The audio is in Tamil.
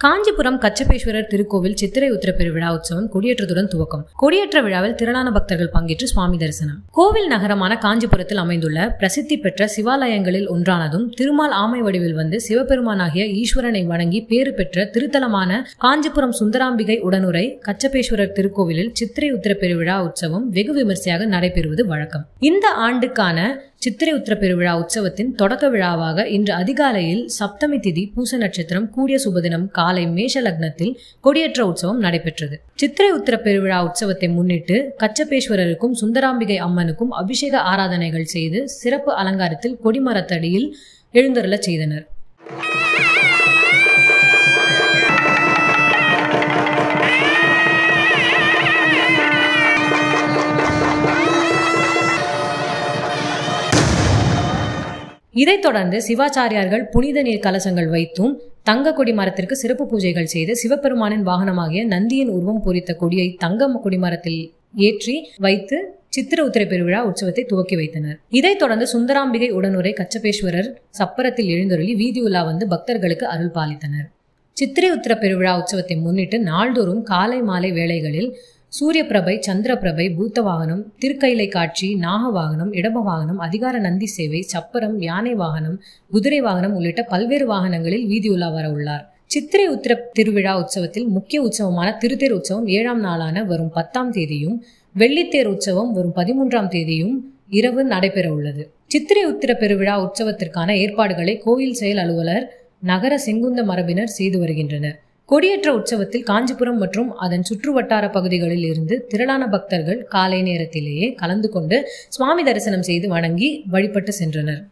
காஞ்சிபுரம் கச்சபேஸ்வரர் திருக்கோவில் சித்திரை உத்திர பெருவிழா உற்சவம் கொடியேற்றத்துடன் துவக்கம். கொடியேற்ற விழாவில் திரளான பக்தர்கள் பங்கேற்று சுவாமி தரிசனம். கோவில் நகரமான காஞ்சிபுரத்தில் அமைந்துள்ள பிரசித்தி பெற்ற சிவாலயங்களில் ஒன்றானதும் திருமால் ஆமை வடிவில் வந்து சிவபெருமானாகிய ஈஸ்வரனை வணங்கி பேறு பெற்ற திருத்தலமான காஞ்சிபுரம் சுந்தராம்பிகை உடனுரை கச்சபேஸ்வரர் திருக்கோவிலில் சித்திரை உத்திர பெருவிழா உற்சவம் வெகு விமர்சையாக நடைபெறுவது வழக்கம். இந்த ஆண்டுக்கான சித்திரை உத்திர பெருவிழா உற்சவத்தின் தொடக்க விழாவாக இன்று அதிகாலையில் சப்தமி திதி பூச நட்சத்திரம் கூடிய சுபதினம் காலை மேஷ லக்னத்தில் கொடியேற்ற உற்சவம் நடைபெற்றது. சித்திரை உத்திர பெருவிழா உற்சவத்தை முன்னிட்டு கச்சபேஸ்வரருக்கும் சுந்தராம்பிகை அம்மனுக்கும் அபிஷேக ஆராதனைகள் செய்து சிறப்பு அலங்காரத்தில் கொடிமரத்தடியில் எழுந்தருளச் செய்தனர். இதைத் தொடர்ந்து சிவாச்சாரியார்கள் புனித நீர் கலசங்கள் வைத்தும் தங்க கொடி மரத்திற்கு சிறப்பு பூஜைகள் செய்து சிவபெருமானின் வாகனமாகிய நந்தியின் உருவம் பொறித்த கொடியை தங்க கொடிமரத்தில் ஏற்றி வைத்து சித்திர உத்திர பெருவிழா உற்சவத்தை துவக்கி வைத்தனர். இதைத் தொடர்ந்து சுந்தராம்பிகை உடனுரை கச்சபேஸ்வரர் சப்பரத்தில் எழுந்தருளி வீதி உலா வந்து பக்தர்களுக்கு அருள் பாலித்தனர். சித்திரை உத்திர பெருவிழா உற்சவத்தை முன்னிட்டு நாள்தோறும் காலை மாலை வேளைகளில் சூரிய பிரபை, சந்திர பிரபை, பூத்த வாகனம், திருக்கைலை காட்சி, நாக வாகனம், இடப வாகனம், அதிகார நந்தி சேவை, சப்பரம், யானை வாகனம், குதிரை வாகனம் உள்ளிட்ட பல்வேறு வாகனங்களில் வீதி உலா வர உள்ளார். சித்திரை உத்திர திருவிழா உற்சவத்தில் முக்கிய உற்சவமான திருத்தேர் உற்சவம் 7ஆம் நாளான வரும் 10ஆம் தேதியும், வெள்ளித்தேர் உற்சவம் வரும் 13ஆம் தேதியும் இரவு நடைபெற உள்ளது. சித்திரை உத்திர பெருவிழா உற்சவத்திற்கான ஏற்பாடுகளை கோயில் செயல் அலுவலர், நகர செங்குந்த மரபினர் செய்து வருகின்றனர். கொடியேற்ற உற்சவத்தில் காஞ்சிபுரம் மற்றும் அதன் சுற்றுவட்டார பகுதிகளில் இருந்து திரளான பக்தர்கள் காலை நேரத்திலேயே கலந்து கொண்டு சுவாமி தரிசனம் செய்து வணங்கி வழிபட்டு சென்றனர்.